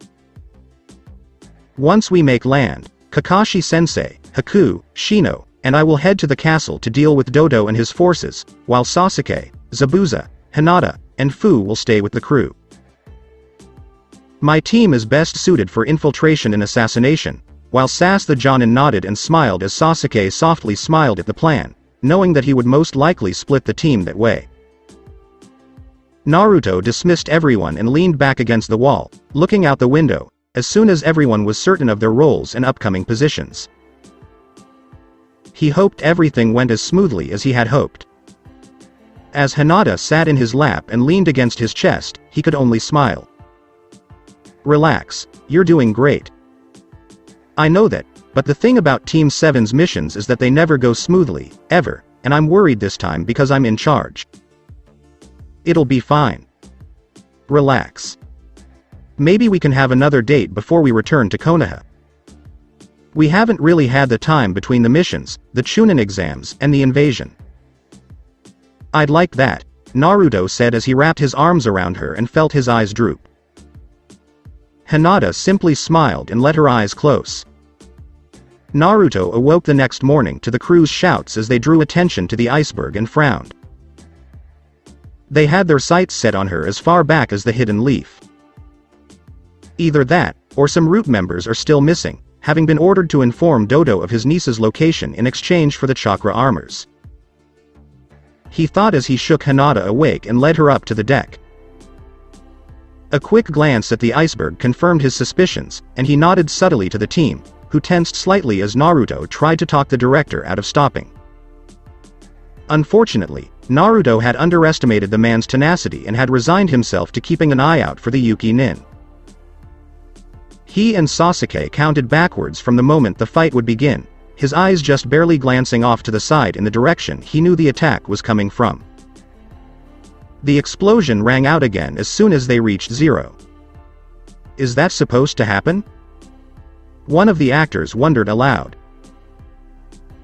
Once we make land, Kakashi-sensei, Haku, Shino, and I will head to the castle to deal with Dodo and his forces, while Sasuke, Zabuza, Hinata, and Fu will stay with the crew. My team is best suited for infiltration and assassination, while Sas the Jonin nodded and smiled as Sasuke softly smiled at the plan, knowing that he would most likely split the team that way. Naruto dismissed everyone and leaned back against the wall, looking out the window, as soon as everyone was certain of their roles and upcoming positions. He hoped everything went as smoothly as he had hoped. As Hinata sat in his lap and leaned against his chest, he could only smile. Relax, you're doing great. I know that, but the thing about Team 7's missions is that they never go smoothly, ever, and I'm worried this time because I'm in charge. It'll be fine. Relax. Maybe we can have another date before we return to Konoha. We haven't really had the time between the missions, the Chunin exams, and the invasion. I'd like that, Naruto said as he wrapped his arms around her and felt his eyes droop. Hinata simply smiled and let her eyes close. Naruto awoke the next morning to the crew's shouts as they drew attention to the iceberg and frowned. They had their sights set on her as far back as the hidden leaf. Either that, or some root members are still missing, having been ordered to inform Dodo of his niece's location in exchange for the chakra armors. He thought as he shook Hinata awake and led her up to the deck. A quick glance at the iceberg confirmed his suspicions, and he nodded subtly to the team, who tensed slightly as Naruto tried to talk the director out of stopping. Unfortunately, Naruto had underestimated the man's tenacity and had resigned himself to keeping an eye out for the Yuki Nin. He and Sasuke counted backwards from the moment the fight would begin, his eyes just barely glancing off to the side in the direction he knew the attack was coming from. The explosion rang out again as soon as they reached zero. Is that supposed to happen? One of the actors wondered aloud.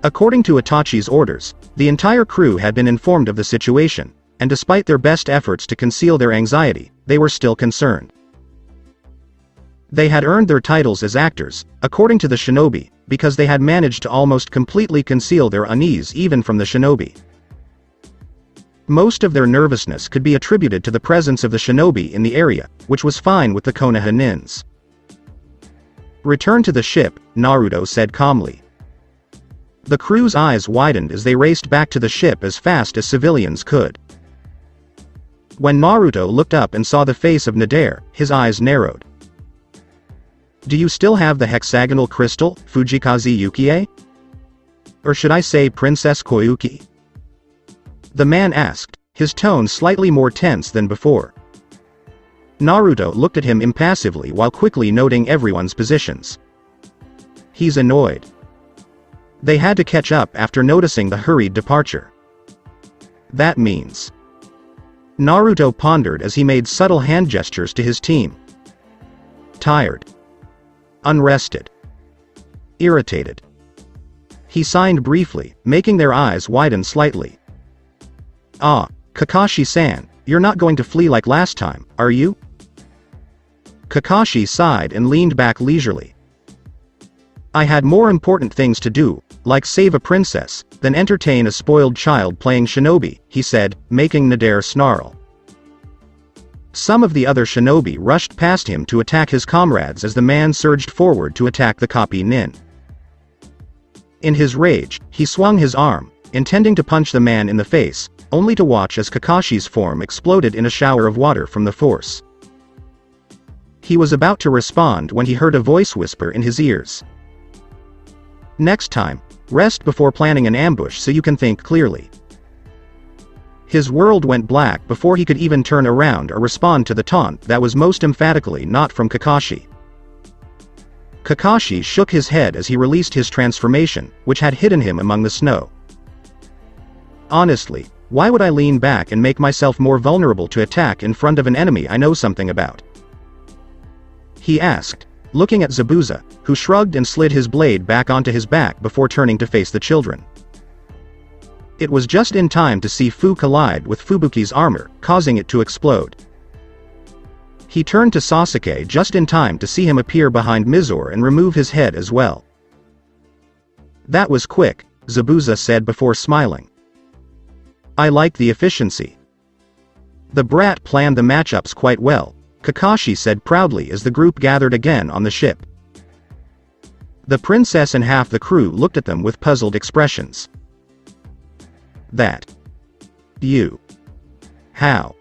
According to Itachi's orders, the entire crew had been informed of the situation, and despite their best efforts to conceal their anxiety, they were still concerned. They had earned their titles as actors, according to the shinobi, because they had managed to almost completely conceal their unease even from the shinobi. Most of their nervousness could be attributed to the presence of the shinobi in the area, which was fine with the Konoha nins. Return to the ship, Naruto said calmly. The crew's eyes widened as they raced back to the ship as fast as civilians could. When Naruto looked up and saw the face of Nader, his eyes narrowed. Do you still have the hexagonal crystal, Fujikaze Yukie? Or should I say Princess Koyuki? The man asked, his tone slightly more tense than before. Naruto looked at him impassively while quickly noting everyone's positions. He's annoyed. They had to catch up after noticing the hurried departure. That means... Naruto pondered as he made subtle hand gestures to his team. Tired. Unrested. Irritated. He signed briefly, making their eyes widen slightly. Ah, Kakashi-san, you're not going to flee like last time, are you? Kakashi sighed and leaned back leisurely. I had more important things to do, like save a princess, than entertain a spoiled child playing Shinobi, he said, making Nader snarl. Some of the other Shinobi rushed past him to attack his comrades as the man surged forward to attack the copy Nin. In his rage, he swung his arm, intending to punch the man in the face, only to watch as Kakashi's form exploded in a shower of water from the force. He was about to respond when he heard a voice whisper in his ears. Next time, rest before planning an ambush so you can think clearly. His world went black before he could even turn around or respond to the taunt that was most emphatically not from Kakashi. Kakashi shook his head as he released his transformation, which had hidden him among the snow. Honestly, why would I lean back and make myself more vulnerable to attack in front of an enemy I know something about? He asked, looking at Zabuza, who shrugged and slid his blade back onto his back before turning to face the children. It was just in time to see Fu collide with Fubuki's armor, causing it to explode. He turned to Sasuke just in time to see him appear behind Mizore and remove his head as well. That was quick, Zabuza said before smiling. I like the efficiency. The brat planned the matchups quite well, Kakashi said proudly as the group gathered again on the ship. The princess and half the crew looked at them with puzzled expressions. That. You. How?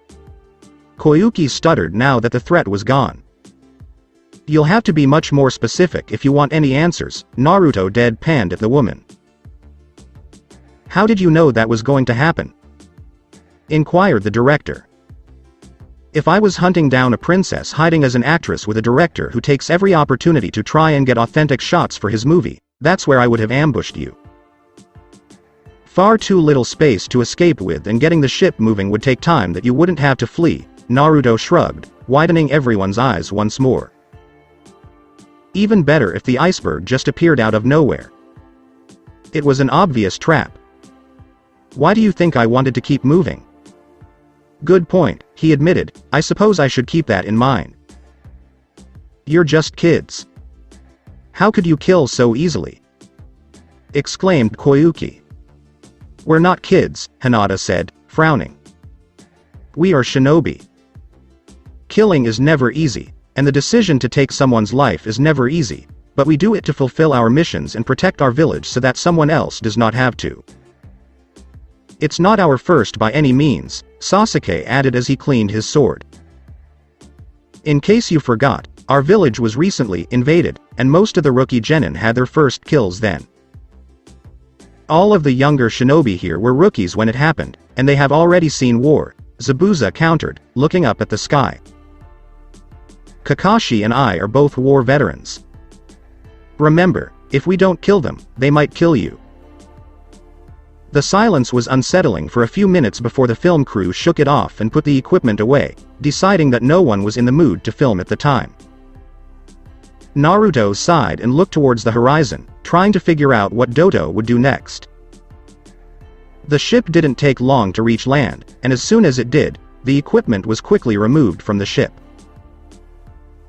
Koyuki stuttered now that the threat was gone. You'll have to be much more specific if you want any answers, Naruto deadpanned at the woman. How did you know that was going to happen? Inquired the director. If I was hunting down a princess hiding as an actress with a director who takes every opportunity to try and get authentic shots for his movie, that's where I would have ambushed you. Far too little space to escape with, and getting the ship moving would take time that you wouldn't have to flee, Naruto shrugged, widening everyone's eyes once more. Even better if the iceberg just appeared out of nowhere. It was an obvious trap. Why do you think I wanted to keep moving? Good point, he admitted, I suppose I should keep that in mind. You're just kids. How could you kill so easily? Exclaimed Koyuki. We're not kids, Hinata said, frowning. We are shinobi. Killing is never easy, and the decision to take someone's life is never easy, but we do it to fulfill our missions and protect our village so that someone else does not have to. It's not our first by any means, Sasuke added as he cleaned his sword. In case you forgot, our village was recently invaded, and most of the rookie genin had their first kills then. All of the younger shinobi here were rookies when it happened, and they have already seen war, Zabuza countered, looking up at the sky. Kakashi and I are both war veterans. Remember, if we don't kill them, they might kill you. The silence was unsettling for a few minutes before the film crew shook it off and put the equipment away, deciding that no one was in the mood to film at the time. Naruto sighed and looked towards the horizon, trying to figure out what Doto would do next. The ship didn't take long to reach land, and as soon as it did, the equipment was quickly removed from the ship.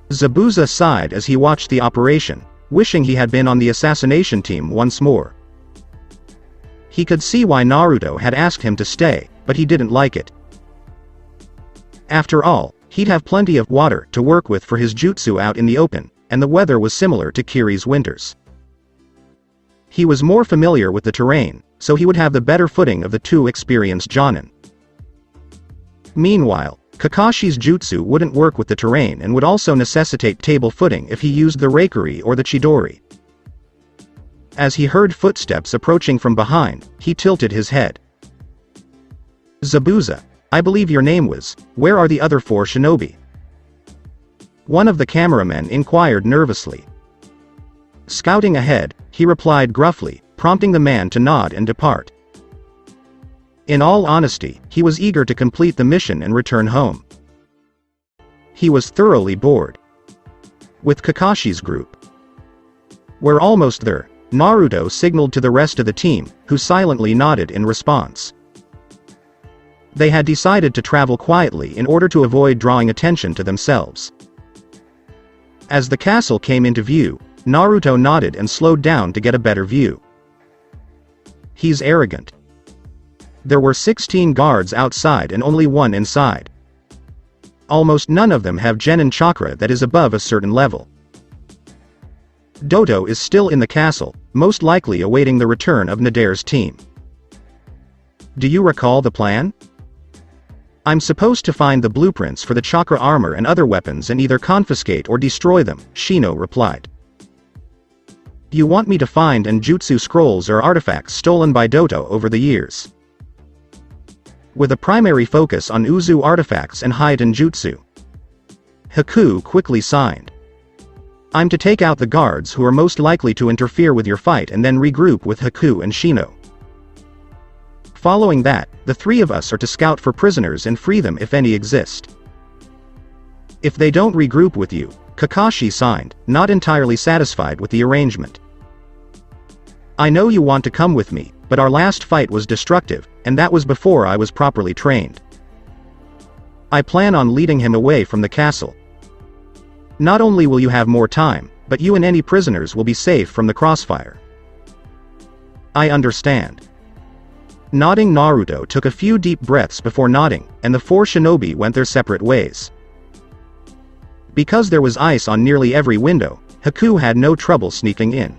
Zabuza sighed as he watched the operation, wishing he had been on the assassination team once more. He could see why Naruto had asked him to stay, but he didn't like it. After all, he'd have plenty of water to work with for his jutsu out in the open, and the weather was similar to Kiri's winters. He was more familiar with the terrain, so he would have the better footing of the two experienced jonin. Meanwhile, Kakashi's jutsu wouldn't work with the terrain and would also necessitate table footing if he used the Reikiri or the Chidori. As he heard footsteps approaching from behind, he tilted his head. "Zabuza, I believe your name was. Where are the other 4 shinobi?" One of the cameramen inquired nervously. Scouting ahead, he replied gruffly, prompting the man to nod and depart. In all honesty, he was eager to complete the mission and return home. He was thoroughly bored with Kakashi's group. "We're almost there," Naruto signaled to the rest of the team, who silently nodded in response. They had decided to travel quietly in order to avoid drawing attention to themselves. As the castle came into view, Naruto nodded and slowed down to get a better view. "He's arrogant." There were 16 guards outside and only 1 inside. Almost none of them have genin chakra that is above a certain level. Dodo is still in the castle, most likely awaiting the return of Nadare's team. "Do you recall the plan? I'm supposed to find the blueprints for the chakra armor and other weapons and either confiscate or destroy them," Shino replied. "You want me to find and jutsu scrolls or artifacts stolen by Dodo over the years, with a primary focus on Uzu artifacts and Haiden jutsu." Haku quickly signed. "I'm to take out the guards who are most likely to interfere with your fight and then regroup with Haku and Shino. Following that, the 3 of us are to scout for prisoners and free them if any exist. If they don't regroup with you," Kakashi signed, not entirely satisfied with the arrangement. "I know you want to come with me, but our last fight was destructive, and that was before I was properly trained. I plan on leading him away from the castle. Not only will you have more time, but you and any prisoners will be safe from the crossfire." "I understand." Nodding, Naruto took a few deep breaths before nodding, and the 4 shinobi went their separate ways. Because there was ice on nearly every window, Haku had no trouble sneaking in.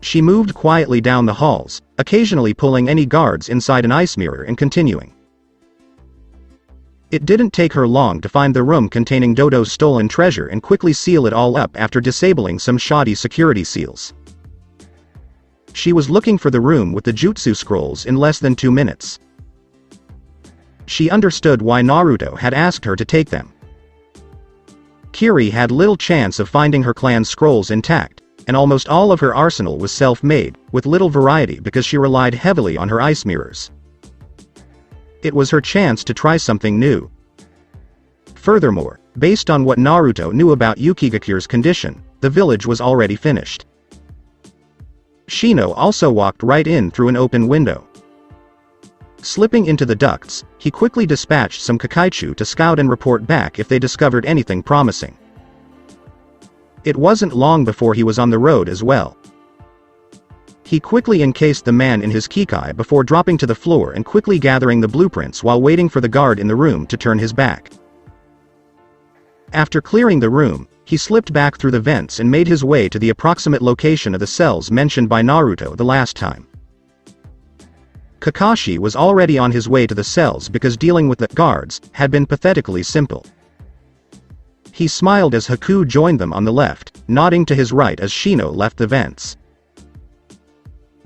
She moved quietly down the halls, occasionally pulling any guards inside an ice mirror and continuing. It didn't take her long to find the room containing Dodo's stolen treasure and quickly seal it all up after disabling some shoddy security seals. She was looking for the room with the jutsu scrolls in less than 2 minutes. She understood why Naruto had asked her to take them. Kiri had little chance of finding her clan's scrolls intact, and almost all of her arsenal was self-made, with little variety because she relied heavily on her ice mirrors. It was her chance to try something new. Furthermore, based on what Naruto knew about Yukigakure's condition, the village was already finished. Shino also walked right in through an open window. Slipping into the ducts, he quickly dispatched some Kakaichu to scout and report back if they discovered anything promising. It wasn't long before he was on the road as well. He quickly encased the man in his kikai before dropping to the floor and quickly gathering the blueprints while waiting for the guard in the room to turn his back. After clearing the room, he slipped back through the vents and made his way to the approximate location of the cells mentioned by Naruto the last time. Kakashi was already on his way to the cells because dealing with the guards had been pathetically simple. He smiled as Haku joined them on the left, nodding to his right as Shino left the vents.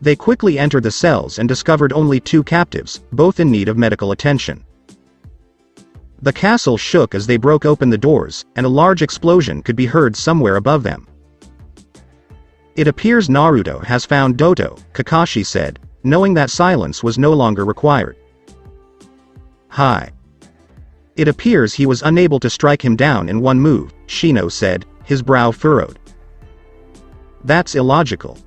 They quickly entered the cells and discovered only 2 captives, both in need of medical attention. The castle shook as they broke open the doors, and a large explosion could be heard somewhere above them. "It appears Naruto has found Dodo," Kakashi said, knowing that silence was no longer required. "Hi. It appears he was unable to strike him down in one move," Shino said, his brow furrowed. "That's illogical.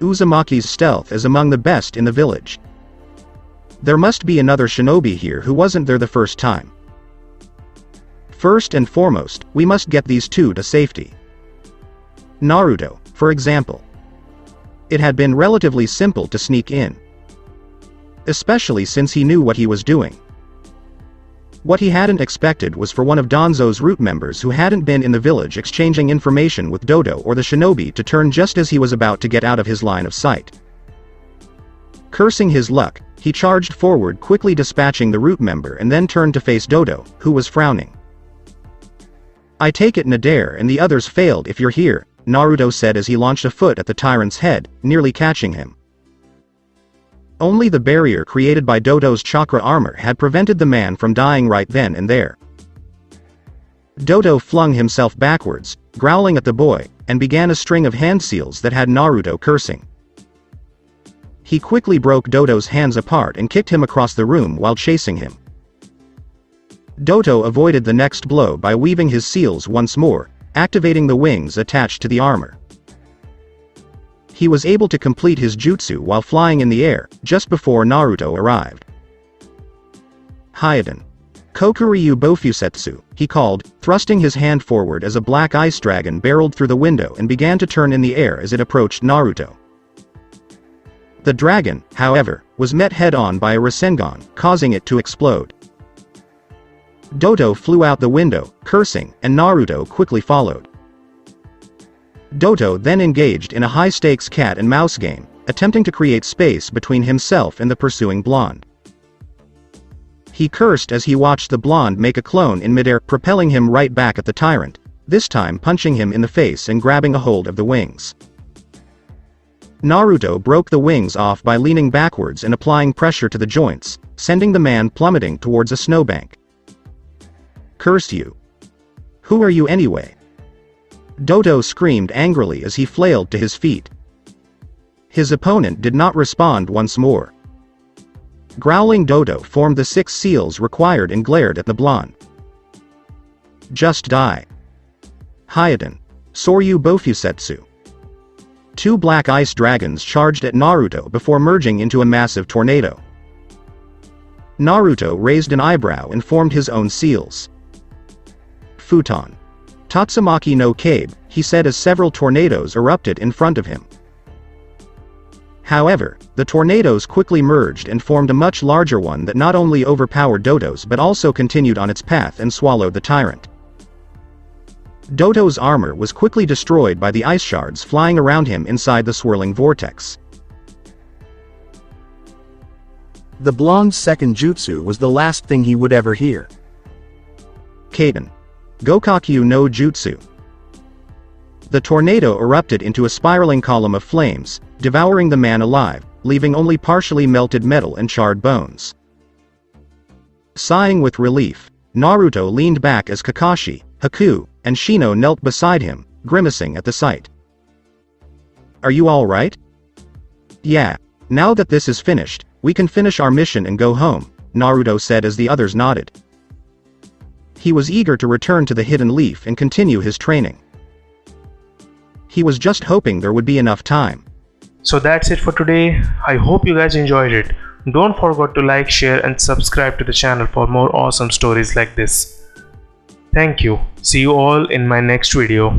Uzumaki's stealth is among the best in the village. There must be another shinobi here who wasn't there the first time. First and foremost, we must get these 2 to safety. Naruto, for example. It had been relatively simple to sneak in, especially since he knew what he was doing. What he hadn't expected was for one of Danzo's root members who hadn't been in the village exchanging information with Dodo or the shinobi to turn just as he was about to get out of his line of sight. Cursing his luck, he charged forward, quickly dispatching the root member and then turned to face Dodo, who was frowning. "I take it Nadare and the others failed if you're here," Naruto said as he launched a foot at the tyrant's head, nearly catching him. Only the barrier created by Doto's chakra armor had prevented the man from dying right then and there. Doto flung himself backwards, growling at the boy, and began a string of hand seals that had Naruto cursing. He quickly broke Doto's hands apart and kicked him across the room while chasing him. Doto avoided the next blow by weaving his seals once more, activating the wings attached to the armor. He was able to complete his jutsu while flying in the air, just before Naruto arrived. Hyoden. Kokuryu Bofusetsu, he called, thrusting his hand forward as a black ice dragon barreled through the window and began to turn in the air as it approached Naruto. The dragon, however, was met head-on by a Rasengan, causing it to explode. Doto flew out the window, cursing, and Naruto quickly followed. Doto then engaged in a high-stakes cat-and-mouse game, attempting to create space between himself and the pursuing blonde. He cursed as he watched the blonde make a clone in midair, propelling him right back at the tyrant, this time punching him in the face and grabbing a hold of the wings. Naruto broke the wings off by leaning backwards and applying pressure to the joints, sending the man plummeting towards a snowbank. "Curse you! Who are you anyway?" Doto screamed angrily as he flailed to his feet. His opponent did not respond once more. Growling, Doto formed the 6 seals required and glared at the blonde. "Just die. Hyoden. Soryu Bofusetsu." 2 black ice dragons charged at Naruto before merging into a massive tornado. Naruto raised an eyebrow and formed his own seals. "Futon. Tatsumaki no Kabe," he said as several tornadoes erupted in front of him. However, the tornadoes quickly merged and formed a much larger one that not only overpowered Doto's but also continued on its path and swallowed the tyrant. Doto's armor was quickly destroyed by the ice shards flying around him inside the swirling vortex. The blonde's second jutsu was the last thing he would ever hear. Kaden. Gokakyu no Jutsu. The tornado erupted into a spiraling column of flames, devouring the man alive, leaving only partially melted metal and charred bones. Sighing with relief, Naruto leaned back as Kakashi, Haku, and Shino knelt beside him, grimacing at the sight. "Are you all right?" "Yeah. Now that this is finished, we can finish our mission and go home," Naruto said as the others nodded. He was eager to return to the Hidden Leaf and continue his training. He was just hoping there would be enough time. So that's it for today. I hope you guys enjoyed it. Don't forget to like, share and subscribe to the channel for more awesome stories like this. Thank you. See you all in my next video.